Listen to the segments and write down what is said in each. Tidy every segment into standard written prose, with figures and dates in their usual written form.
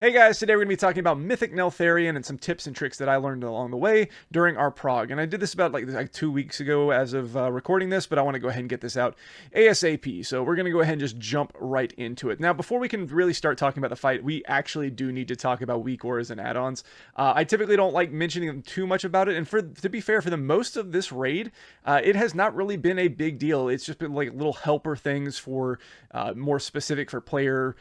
Hey guys, today we're going to be talking about Mythic Neltharion and some tips and tricks that I learned along the way during our prog. And I did this about like 2 weeks ago as of recording this, but I want to go ahead and get this out ASAP. So we're going to go ahead and just jump right into it. Now, before we can really start talking about the fight, we actually do need to talk about weak auras and add-ons. I typically don't like mentioning them too much about it. And to be fair, for the most of this raid, it has not really been a big deal. It's just been like little helper things for more specific for player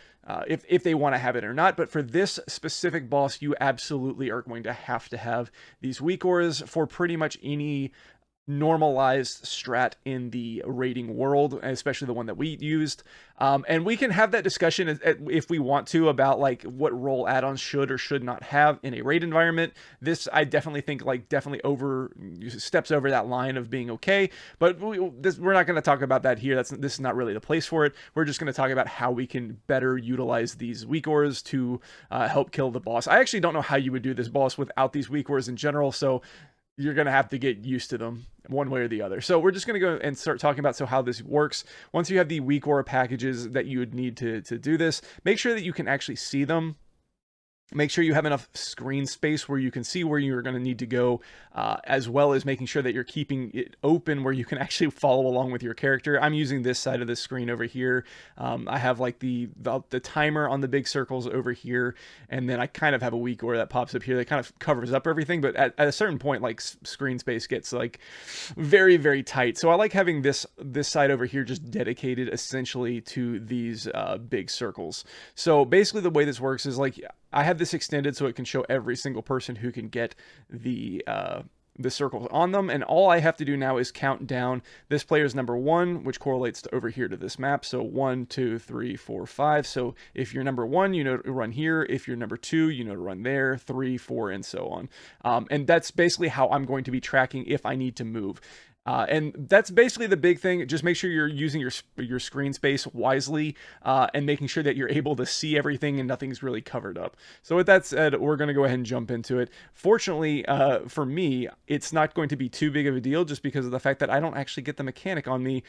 if they want to have it or not. But for this specific boss, you absolutely are going to have these weak auras for pretty much any normalized strat in the rating world, especially the one that we used. And we can have that discussion if we want to about like what role add-ons should or should not have in a raid environment. This I definitely think like definitely steps over that line of being okay, but we're not going to talk about that here. This is not really the place for it. We're just going to talk about how we can better utilize these weak auras to help kill the boss. I actually don't know how you would do this boss without these weak auras in general, so you're going to have to get used to them one way or the other. So we're just going to go and start talking about how this works. Once you have the weak aura packages that you would need to do this, make sure that you can actually see them. Make sure you have enough screen space where you can see where you're going to need to go, as well as making sure that you're keeping it open where you can actually follow along with your character. I'm using this side of the screen over here. I have like the timer on the big circles over here, and then I kind of have a weak aura that pops up here that kind of covers up everything. But at a certain point, like screen space gets like very, very tight. So I like having this side over here just dedicated essentially to these big circles. So basically the way this works is like I have this extended so it can show every single person who can get the circles on them, and all I have to do now is count down this player's number 1, which correlates to over here to this map. So 1, 2, 3, 4, 5. So if you're number 1, you know to run here. If you're number 2, you know to run there. 3, 4, and so on. And that's basically how I'm going to be tracking if I need to move. And that's basically the big thing. Just make sure you're using your screen space wisely, and making sure that you're able to see everything and nothing's really covered up. So with that said, we're going to go ahead and jump into it. Fortunately, for me, it's not going to be too big of a deal just because of the fact that I don't actually get the mechanic on me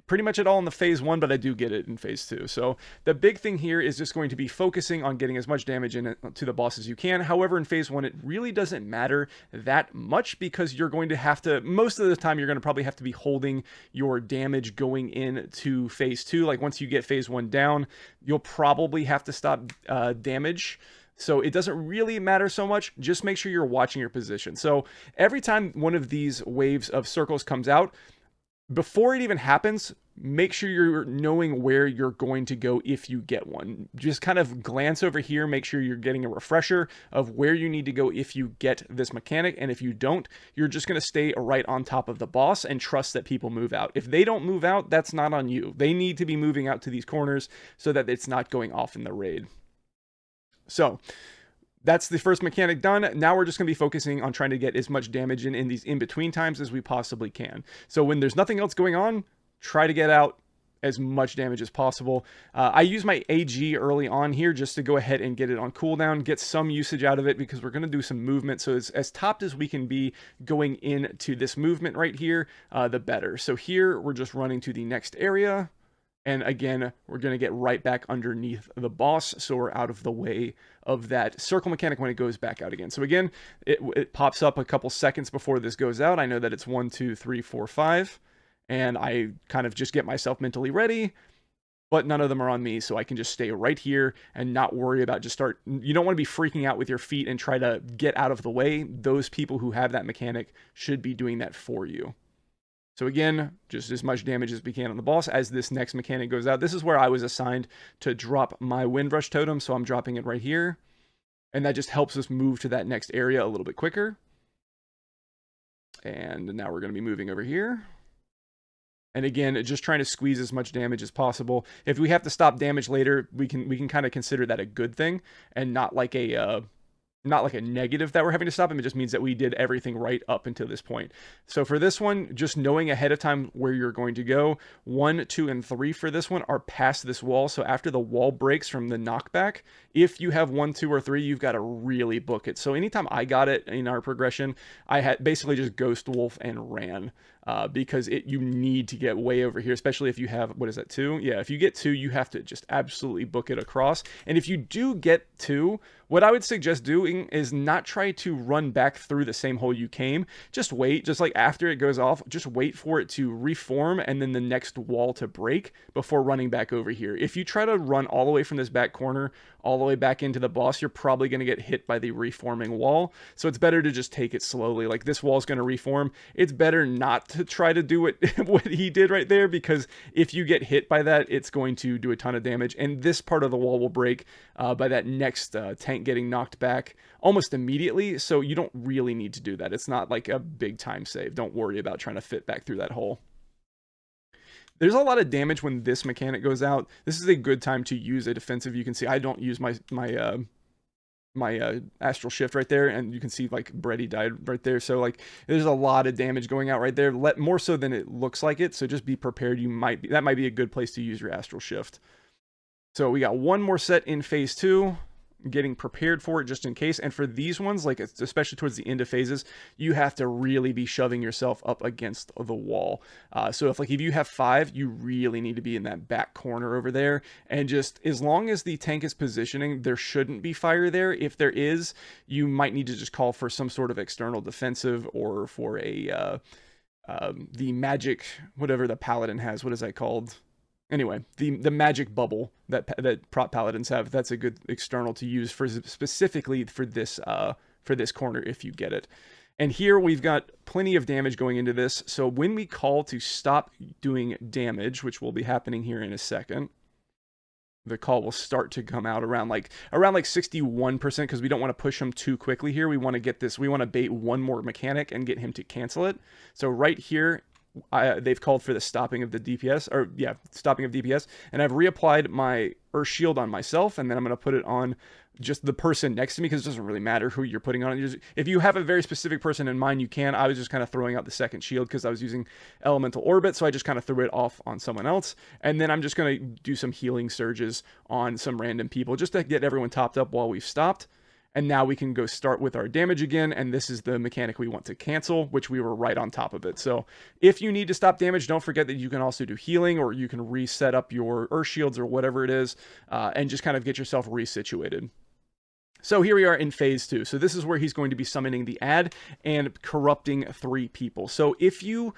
pretty much at all in the phase 1, but I do get it in phase 2. So the big thing here is just going to be focusing on getting as much damage in it to the boss as you can. However, in phase 1, it really doesn't matter that much because you're going to have to, most of the time, you're going to probably have to be holding your damage going into phase 2. Like once you get phase 1 down, you'll probably have to stop damage. So it doesn't really matter so much. Just make sure you're watching your position. So every time one of these waves of circles comes out, before it even happens, make sure you're knowing where you're going to go if you get one. Just kind of glance over here, make sure you're getting a refresher of where you need to go if you get this mechanic, and if you don't, you're just going to stay right on top of the boss and trust that people move out. If they don't move out, that's not on you. They need to be moving out to these corners so that it's not going off in the raid. So that's the first mechanic done. Now we're just going to be focusing on trying to get as much damage in these in-between times as we possibly can. So when there's nothing else going on, try to get out as much damage as possible. I use my AG early on here just to go ahead and get it on cooldown, get some usage out of it because we're going to do some movement. So as topped as we can be going into this movement right here, the better. So here we're just running to the next area. And again, we're going to get right back underneath the boss, so we're out of the way of that circle mechanic when it goes back out again. So again, it pops up a couple seconds before this goes out. I know that it's 1, 2, 3, 4, 5, and I kind of just get myself mentally ready, but none of them are on me, so I can just stay right here and not worry about you don't want to be freaking out with your feet and try to get out of the way. Those people who have that mechanic should be doing that for you. So again, just as much damage as we can on the boss as this next mechanic goes out. This is where I was assigned to drop my Windrush totem, so I'm dropping it right here. And that just helps us move to that next area a little bit quicker. And now we're going to be moving over here. And again, just trying to squeeze as much damage as possible. If we have to stop damage later, we can kind of consider that a good thing and not like a negative that we're having to stop him. It just means that we did everything right up until this point. So for this one, just knowing ahead of time where you're going to go, 1, 2, and 3 for this one are past this wall. So after the wall breaks from the knockback, if you have 1, 2, or 3, you've got to really book it. So anytime I got it in our progression, I had basically just Ghost Wolf and ran. because you need to get way over here, especially if you have, what is that, 2? Yeah, if you get 2, you have to just absolutely book it across. And if you do get 2, what I would suggest doing is not try to run back through the same hole you came. Just wait, just like after it goes off, just wait for it to reform and then the next wall to break before running back over here. If you try to run all the way from this back corner all the way back into the boss, you're probably going to get hit by the reforming wall. So it's better to just take it slowly. Like this wall is going to reform. It's better not to try to do what he did right there, because if you get hit by that, it's going to do a ton of damage. And this part of the wall will break by that next tank getting knocked back almost immediately. So you don't really need to do that. It's not like a big time save. Don't worry about trying to fit back through that hole. There's a lot of damage when this mechanic goes out. This is a good time to use a defensive. You can see I don't use my astral shift right there, and you can see like Brady died right there. So like there's a lot of damage going out right there, more so than it looks like it. So just be prepared. That might be a good place to use your astral shift. So we got one more set in phase 2. Getting prepared for it just in case. And for these ones, like especially towards the end of phases, you have to really be shoving yourself up against the wall. So if you have 5, you really need to be in that back corner over there. And just as long as the tank is positioning, there shouldn't be fire there. If there is, you might need to just call for some sort of external defensive, or for a the magic, whatever the paladin has. What is that called? Anyway, the magic bubble that prop paladins have, that's a good external to use for specifically for this corner if you get it. And here we've got plenty of damage going into this. So when we call to stop doing damage, which will be happening here in a second, the call will start to come out around like 61%, because we don't want to push him too quickly here. We want to get this, we want to bait one more mechanic and get him to cancel it. So right here, they've called for the stopping of the DPS, or yeah, stopping of DPS, and I've reapplied my Earth Shield on myself, and then I'm going to put it on just the person next to me, because it doesn't really matter who you're putting on it. If you have a very specific person in mind, you can. I was just kind of throwing out the second shield because I was using Elemental Orbit, so I just kind of threw it off on someone else, and then I'm just going to do some healing surges on some random people just to get everyone topped up while we've stopped. And now we can go start with our damage again, and this is the mechanic we want to cancel, which we were right on top of it. So if you need to stop damage, don't forget that you can also do healing, or you can reset up your Earth Shields or whatever it is, and just kind of get yourself resituated. So here we are in phase 2. So this is where he's going to be summoning the add and corrupting 3 people. So if you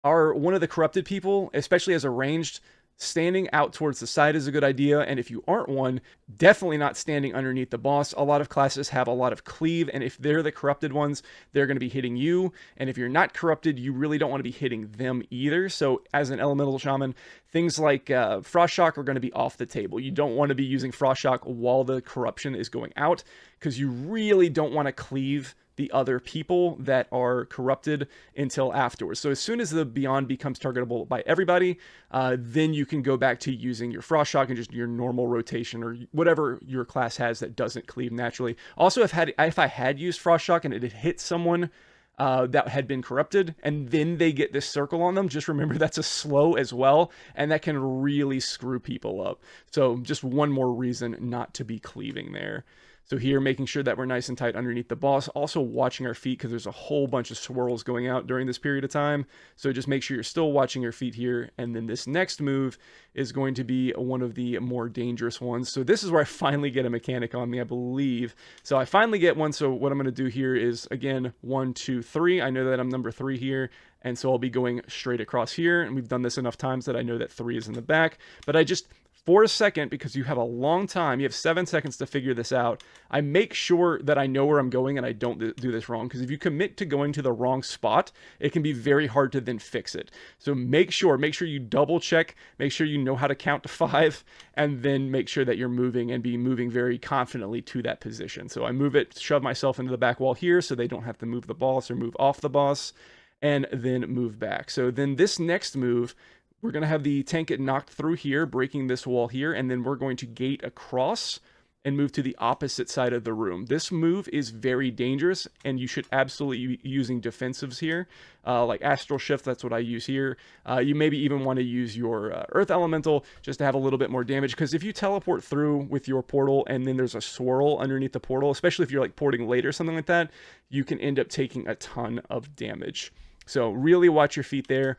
are one of the corrupted people, especially as a ranged, standing out towards the side is a good idea. And if you aren't one, definitely not standing underneath the boss. A lot of classes have a lot of cleave, and if they're the corrupted ones, they're going to be hitting you. And if you're not corrupted, you really don't want to be hitting them either. So as an elemental shaman, things like Frost Shock are going to be off the table. You don't want to be using Frost Shock while the corruption is going out, because you really don't want to cleave the other people that are corrupted until afterwards. So as soon as the Beyond becomes targetable by everybody, then you can go back to using your Frost Shock and just your normal rotation, or whatever your class has that doesn't cleave naturally. Also, if I had used Frost Shock and it had hit someone that had been corrupted, and then they get this circle on them, just remember that's a slow as well, and that can really screw people up. So just one more reason not to be cleaving there. So here, making sure that we're nice and tight underneath the boss. Also watching our feet, because there's a whole bunch of swirls going out during this period of time. So just make sure you're still watching your feet here. And then this next move is going to be one of the more dangerous ones. So this is where I finally get a mechanic on me, I believe. So I finally get one. So what I'm going to do here is, again, 1, 2, 3. I know that I'm number 3 here. And so I'll be going straight across here. And we've done this enough times that I know that 3 is in the back. But I just, for a second, because you have a long time, you have 7 seconds to figure this out, I make sure that I know where I'm going and I don't do this wrong, because if you commit to going to the wrong spot, it can be very hard to then fix it. So make sure you double check, make sure you know how to count to 5, and then make sure that you're moving, and be moving very confidently to that position. So I move it, shove myself into the back wall here so they don't have to move the boss or move off the boss, and then move back. So then this next move, we're going to have the tank get knocked through here, breaking this wall here, and then we're going to gate across and move to the opposite side of the room. This move is very dangerous, and you should absolutely be using defensives here, like Astral Shift. That's what I use here. You maybe even want to use your Earth Elemental just to have a little bit more damage, because if you teleport through with your portal and then there's a swirl underneath the portal, especially if you're like porting late or something like that, you can end up taking a ton of damage. So really watch your feet there.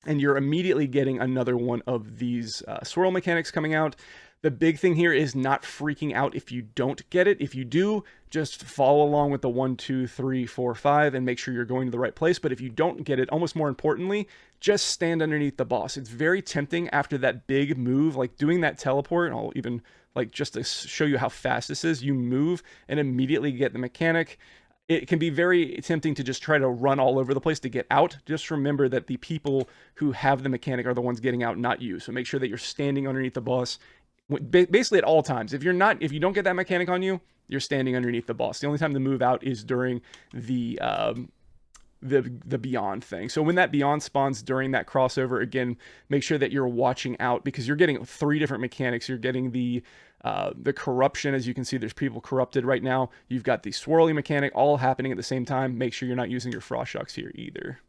And you're immediately getting another one of these swirl mechanics coming out. The big thing here is not freaking out if you don't get it. If you do, just follow along with the 1, 2, 3, 4, 5 and make sure you're going to the right place. But if you don't get it, almost more importantly, just stand underneath the boss. It's very tempting after that big move, like doing that teleport. And I'll even, like, just to show you how fast this is, you move and immediately get the mechanic. It can be very tempting to just try to run all over the place to get out. Just remember that the people who have the mechanic are the ones getting out, not you. So make sure that you're standing underneath the boss basically at all times. If you don't get that mechanic on you, you're standing underneath the boss. The only time to move out is during the beyond thing. So when that beyond spawns during that crossover, again, make sure that you're watching out because you're getting 3 different mechanics. You're getting the corruption. As you can see, there's people corrupted right now. You've got the swirly mechanic all happening at the same time. Make sure you're not using your frost shocks here either.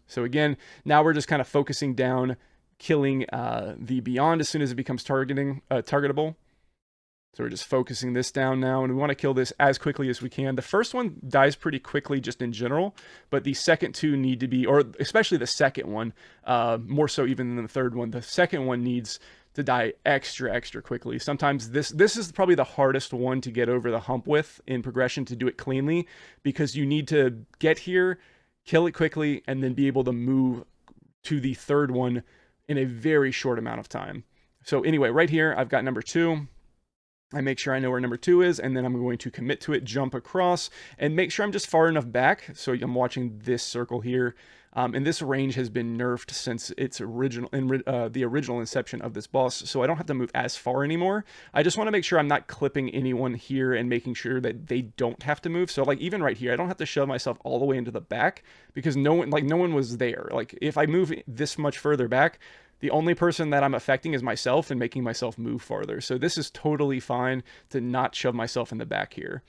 So again, now we're just kind of focusing down, killing the beyond as soon as it becomes targetable. So we're just focusing this down now, and we want to kill this as quickly as we can. The first one dies pretty quickly just in general, but the second 2 need to be, or especially the second one, more so even than the third one. The second one needs to die extra quickly. Sometimes this is probably the hardest one to get over the hump with in progression, to do it cleanly, because you need to get here, kill it quickly, and then be able to move to the third one in a very short amount of time. So anyway, right here, I've got number 2. I make sure I know where number 2 is, and then I'm going to commit to it, jump across, and make sure I'm just far enough back. So I'm watching this circle here. And this range has been nerfed since its the original inception of this boss, so I don't have to move as far anymore. I just want to make sure I'm not clipping anyone here and making sure that they don't have to move. So like even right here, I don't have to shove myself all the way into the back because no one was there. Like if I move this much further back, the only person that I'm affecting is myself and making myself move farther. So this is totally fine to not shove myself in the back here.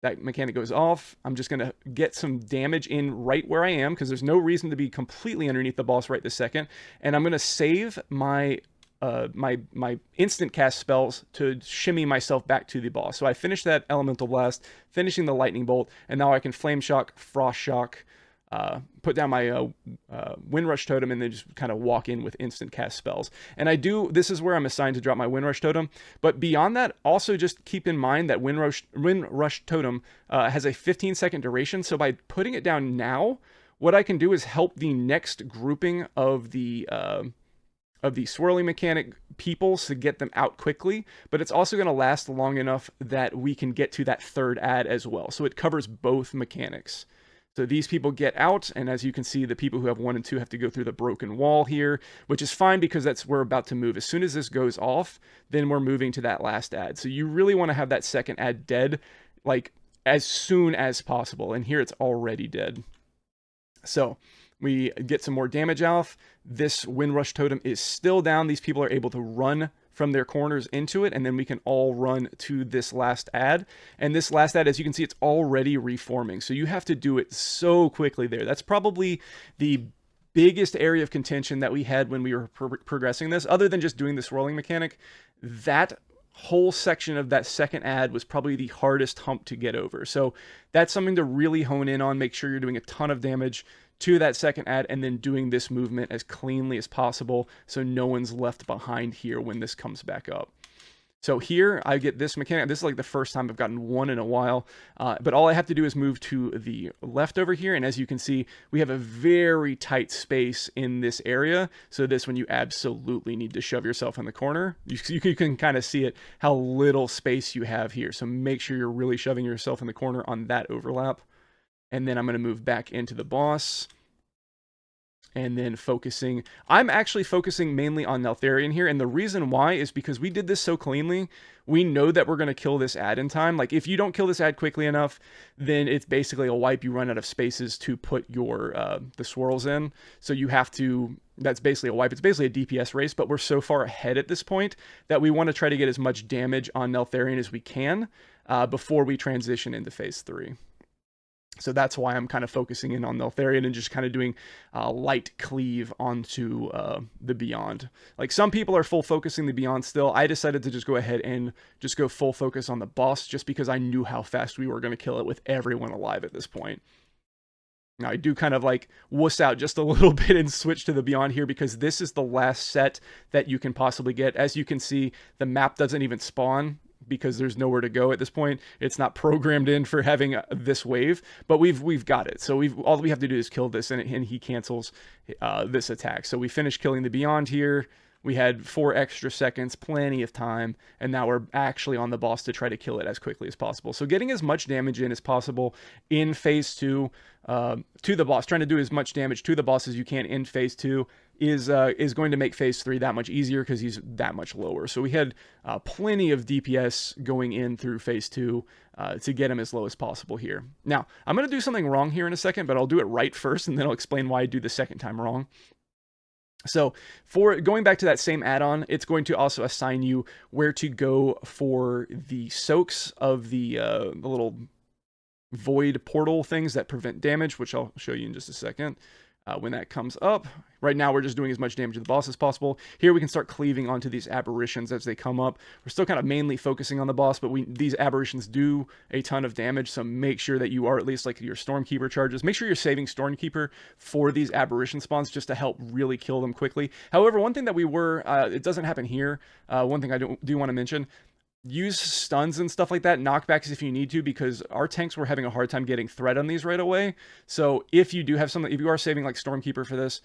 That mechanic goes off. I'm just going to get some damage in right where I am because there's no reason to be completely underneath the boss right this second. And I'm going to save my my instant cast spells to shimmy myself back to the boss. So I finished that elemental blast, finishing the lightning bolt, and now I can flame shock, frost shock, put down my wind rush totem, and then just kind of walk in with instant cast spells. And this is where I'm assigned to drop my wind rush totem. But beyond that, also just keep in mind that wind rush totem has a 15-second duration. So by putting it down now, what I can do is help the next grouping of the swirling mechanic peoples to get them out quickly, but it's also going to last long enough that we can get to that third add as well. So it covers both mechanics. So these people get out, and as you can see, the people who have 1 and 2 have to go through the broken wall here, which is fine because we're about to move. As soon as this goes off, then we're moving to that last add. So you really want to have that second add dead, like, as soon as possible. And here it's already dead. So we get some more damage off. This wind rush totem is still down. These people are able to run from their corners into it, and then we can all run to this last add. And this last add, as you can see, it's already reforming. So you have to do it so quickly there. That's probably the biggest area of contention that we had when we were progressing this, other than just doing this rolling mechanic. That whole section of that second add was probably the hardest hump to get over. So that's something to really hone in on. Make sure you're doing a ton of damage to that second add, and then doing this movement as cleanly as possible so no one's left behind here when this comes back up. So here I get this mechanic. This is like the first time I've gotten one in a while, but all I have to do is move to the left over here, and as you can see, we have a very tight space in this area. So this one, you absolutely need to shove yourself in the corner. You can kind of see it, how little space you have here. So make sure you're really shoving yourself in the corner on that overlap. And then I'm going to move back into the boss. And then focusing. I'm actually focusing mainly on Neltharion here. And the reason why is because we did this so cleanly. We know that we're going to kill this add in time. Like, if you don't kill this add quickly enough, then it's basically a wipe. You run out of spaces to put your the swirls in. So you have to, that's basically a wipe. It's basically a DPS race, but we're so far ahead at this point that we want to try to get as much damage on Neltharion as we can before we transition into phase 3. So that's why I'm kind of focusing in on Neltharion and just kind of doing light cleave onto the Beyond. Like, some people are full focusing the Beyond still. I decided to just go ahead and just go full focus on the boss just because I knew how fast we were going to kill it with everyone alive at this point. Now I do kind of like wuss out just a little bit and switch to the Beyond here because this is the last set that you can possibly get. As you can see, the map doesn't even spawn because there's nowhere to go at this point. It's not programmed in for having this wave, but we've got it. So all we have to do is kill this, and he cancels this attack. So we finished killing the Beyond here. We had 4 extra seconds, plenty of time, and now we're actually on the boss to try to kill it as quickly as possible. So getting as much damage in as possible in phase 2 to the boss, trying to do as much damage to the boss as you can in phase 2 is going to make phase 3 that much easier because he's that much lower. So we had plenty of DPS going in through phase 2 to get him as low as possible here. Now, I'm going to do something wrong here in a second, but I'll do it right first, and then I'll explain why I do the second time wrong. So for going back to that same add-on, it's going to also assign you where to go for the soaks of the little void portal things that prevent damage, which I'll show you in just a second. When that comes up. Right now, we're just doing as much damage to the boss as possible. Here, we can start cleaving onto these aberrations as they come up. We're still kind of mainly focusing on the boss, but these aberrations do a ton of damage, so make sure that you are at least like your Stormkeeper charges. Make sure you're saving Stormkeeper for these aberration spawns just to help really kill them quickly. However, one thing that we were, it doesn't happen here, one thing I do want to mention, use stuns and stuff like that, knockbacks if you need to, because our tanks were having a hard time getting threat on these right away. So if you do have something, if you are saving like Stormkeeper for this,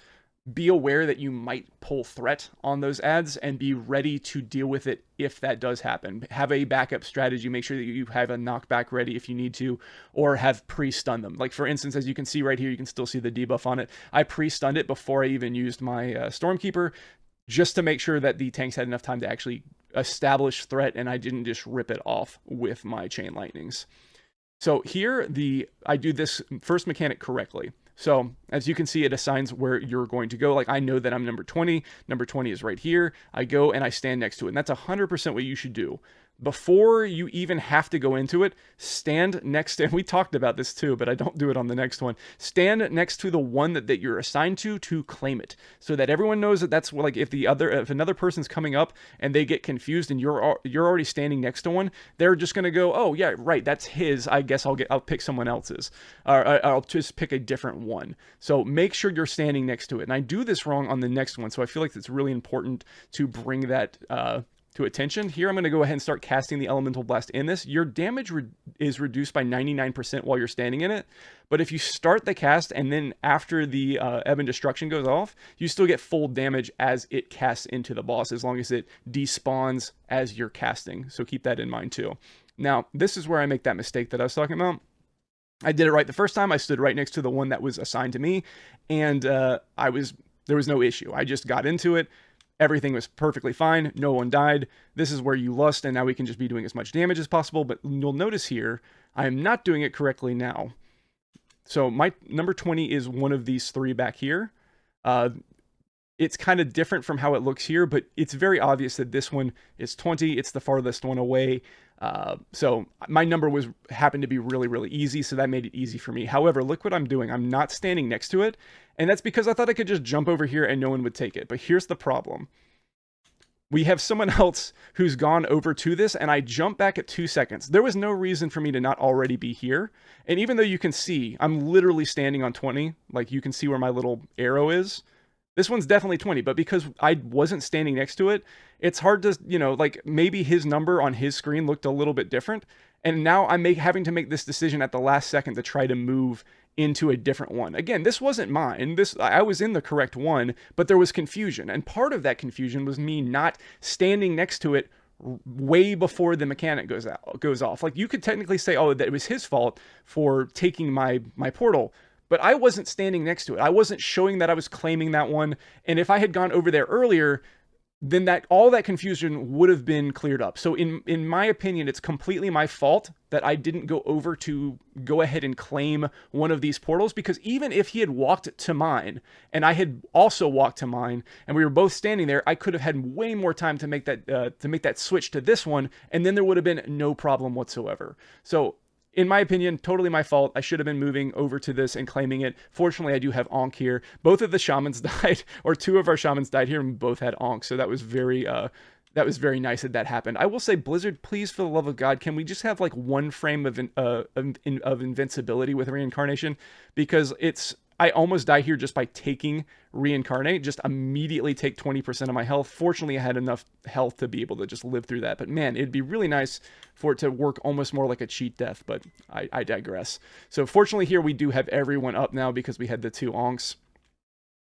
be aware that you might pull threat on those ads and be ready to deal with it if that does happen. Have a backup strategy. Make sure that you have a knockback ready if you need to, or have pre-stun them. Like for instance, as you can see right here, you can still see the debuff on it. I pre-stunned it before I even used my Stormkeeper, just to make sure that the tanks had enough time to actually establish threat and I didn't just rip it off with my Chain Lightnings. So here, I do this first mechanic correctly. So as you can see, it assigns where you're going to go. Like I know that I'm number 20. Number 20 is right here. I go and I stand next to it. And that's 100% what you should do. Before you even have to go into it, stand next to, and we talked about this too, but I don't do it on the next one. Stand next to the one that you're assigned to claim it, so that everyone knows that that's like if another person's coming up and they get confused and you're already standing next to one, they're just gonna go, oh yeah, right, that's his. I guess I'll pick someone else's, or I'll just pick a different one. So make sure you're standing next to it. And I do this wrong on the next one, so I feel like it's really important to bring that to attention. Here, I'm going to go ahead and start casting the Elemental Blast in this. Your damage is reduced by 99% while you're standing in it, but if you start the cast and then after the Ebb and Destruction goes off, you still get full damage as it casts into the boss, as long as it despawns as you're casting. So keep that in mind too. Now, this is where I make that mistake that I was talking about. I did it right the first time. I stood right next to the one that was assigned to me, and there was no issue. I just got into it. Everything was perfectly fine. No one died. This is where you lust, and now we can just be doing as much damage as possible. But you'll notice here, I am not doing it correctly now. So my number 20 is one of these 3 back here. It's kind of different from how it looks here, but it's very obvious that this one is 20. It's the farthest one away. So my number happened to be really, really easy, so that made it easy for me. However, look what I'm doing. I'm not standing next to it, and that's because I thought I could just jump over here and no one would take it. But here's the problem. We have someone else who's gone over to this, and I jump back at 2 seconds. There was no reason for me to not already be here. And even though you can see, I'm literally standing on 20, like you can see where my little arrow is. This one's definitely 20, but because I wasn't standing next to it, it's hard to, like maybe his number on his screen looked a little bit different. And now I'm having to make this decision at the last second to try to move into a different one. Again, this wasn't mine. I was in the correct one, but there was confusion. And part of that confusion was me not standing next to it way before the mechanic goes off. Like you could technically say, oh, that it was his fault for taking my portal. But I wasn't standing next to it. I wasn't showing that I was claiming that one. And if I had gone over there earlier, then all that confusion would have been cleared up. So in my opinion, it's completely my fault that I didn't go over to go ahead and claim one of these portals, because even if he had walked to mine and I had also walked to mine and we were both standing there, I could have had way more time to make that switch to this one, and then there would have been no problem whatsoever. So in my opinion, totally my fault. I should have been moving over to this and claiming it. Fortunately, I do have Ankh here. Both of the Shamans died, or 2 of our Shamans died here, and we both had Ankh. So that was very That was very nice that that happened. I will say, Blizzard, please, for the love of God, can we just have like one frame of invincibility with reincarnation? Because I almost die here just by taking reincarnate. Just immediately take 20% of my health. Fortunately, I had enough health to be able to just live through that. But man, it'd be really nice for it to work almost more like a cheat death. But I digress. So fortunately, here we do have everyone up now because we had the 2 onks.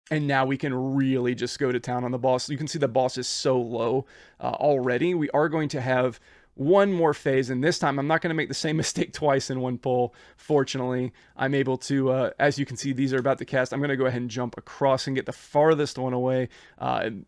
And now we can really just go to town on the boss. You can see the boss is so low already. We are going to have one more phase, and this time I'm not going to make the same mistake twice in one pull. Fortunately, I'm able to, as you can see, these are about to cast. I'm going to go ahead and jump across and get the farthest one away.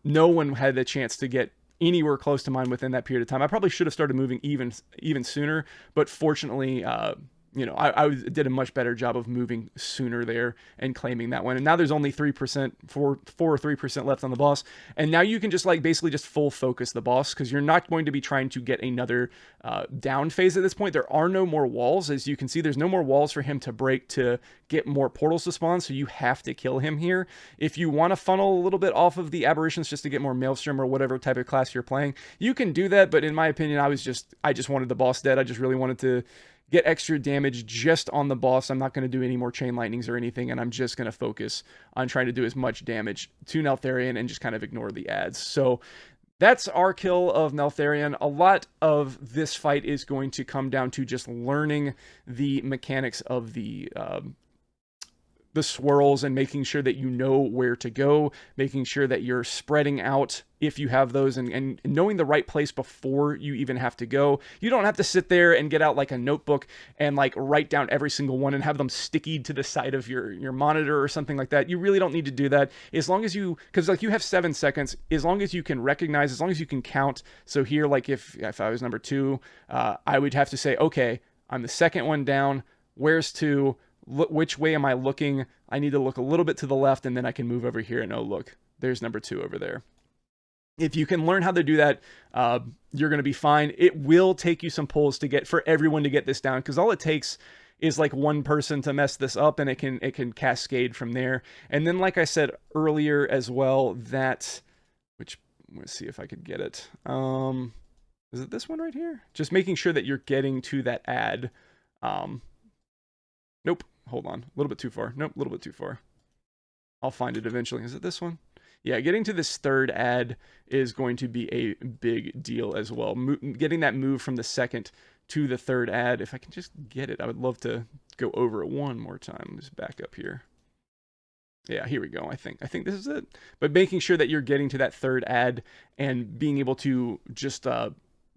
No one had the chance to get anywhere close to mine within that period of time. I probably should have started moving even sooner, but fortunately, I did a much better job of moving sooner there and claiming that one. And now there's only 3%, 4 or 3% left on the boss. And now you can just like basically just full focus the boss because you're not going to be trying to get another down phase at this point. There are no more walls. As you can see, there's no more walls for him to break to get more portals to spawn. So you have to kill him here. If you want to funnel a little bit off of the aberrations just to get more Maelstrom or whatever type of class you're playing, you can do that. But in my opinion, I just wanted the boss dead. I just really wanted to get extra damage just on the boss. I'm not going to do any more chain lightnings or anything, and I'm just going to focus on trying to do as much damage to Neltharion and just kind of ignore the adds. So that's our kill of Neltharion. A lot of this fight is going to come down to just learning the mechanics of the swirls and making sure that you know where to go, making sure that you're spreading out if you have those, and knowing the right place before you even have to go. You don't have to sit there and get out like a notebook and like write down every single one and have them sticky to the side of your monitor or something like that. You really don't need to do that. As long as you, because like you have 7 seconds, as long as you can recognize, as long as you can count. So here, like if I was number 2, I would have to say, okay, I'm the second one down. Where's 2? Which way am I looking? I need to look a little bit to the left, and then I can move over here and oh, look, there's number 2 over there. If you can learn how to do that, you're going to be fine. It will take you some pulls for everyone to get this down, because all it takes is like one person to mess this up, and it can cascade from there. And then, like I said earlier as well, which let's see if I could get it. Is it this one right here? Just making sure that you're getting to that add. Nope. Hold on. A little bit too far. Nope. A little bit too far. I'll find it eventually. Is it this one? Yeah, getting to this third add is going to be a big deal as well. Getting that move from the second to the third add, if I can just get it, I would love to go over it one more time. Just back up here. Yeah, here we go. I think this is it. But making sure that you're getting to that third add and being able to just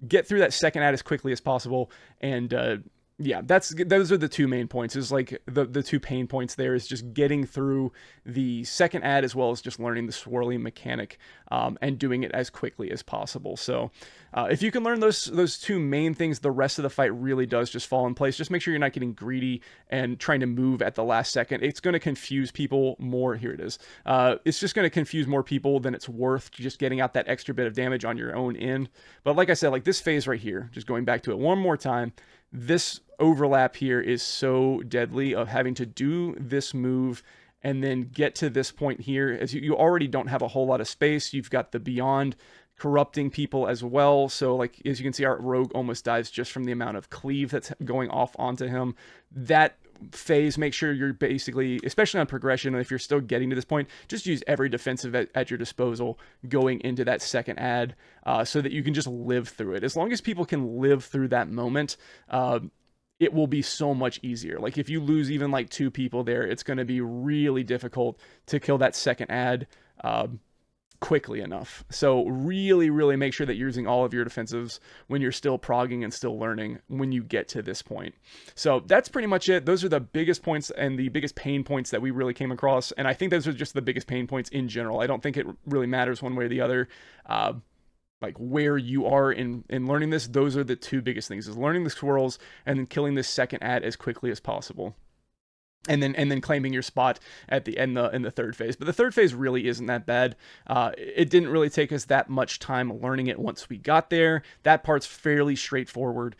get through that second add as quickly as possible. And yeah, those are the 2 main points. Is like the 2 pain points there is just getting through the second add, as well as just learning the swirly mechanic and doing it as quickly as possible. So if you can learn those 2 main things, the rest of the fight really does just fall in place. Just make sure you're not getting greedy and trying to move at the last second. It's going to confuse people more. Here it is. It's just going to confuse more people than it's worth just getting out that extra bit of damage on your own end. But like I said, like this phase right here, just going back to it one more time, this overlap here is so deadly of having to do this move and then get to this point here. As you already don't have a whole lot of space. You've got the beyond corrupting people as well. So like, as you can see, our rogue almost dies just from the amount of cleave that's going off onto him. That phase, make sure you're basically, especially on progression, if you're still getting to this point, just use every defensive at your disposal going into that second add so that you can just live through it. As long as people can live through that moment, it will be so much easier. Like if you lose even like 2 people there, it's going to be really difficult to kill that second add quickly enough. So really, really make sure that you're using all of your defensives when you're still progging and still learning when you get to this point. So that's pretty much it. Those are the biggest points and the biggest pain points that we really came across. And I think those are just the biggest pain points in general. I don't think it really matters one way or the other. Like where you are in learning this, those are the 2 biggest things, is learning the swirls and then killing this second add as quickly as possible. and then claiming your spot at the end in the third phase. But the third phase really isn't that bad. It didn't really take us that much time learning it once we got there. That part's fairly straightforward.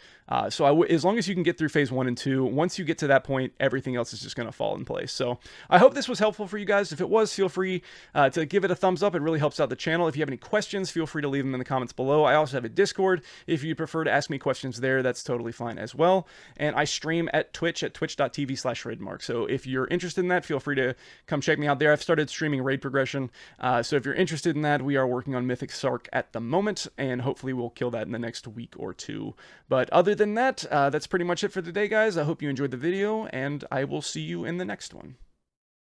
So as long as you can get through phase 1 and 2, once you get to that point, everything else is just going to fall in place. So I hope this was helpful for you guys. If it was, feel free to give it a thumbs up. It really helps out the channel. If you have any questions, feel free to leave them in the comments below. I also have a Discord. If you prefer to ask me questions there, that's totally fine as well. And I stream at Twitch at twitch.tv/raidmark. So if you're interested in that, feel free to come check me out there. I've started streaming raid progression. So if you're interested in that, we are working on Mythic Sark at the moment, and hopefully we'll kill that in the next week or two. But other than that, that's pretty much it for today, guys. I hope you enjoyed the video, and I will see you in the next one.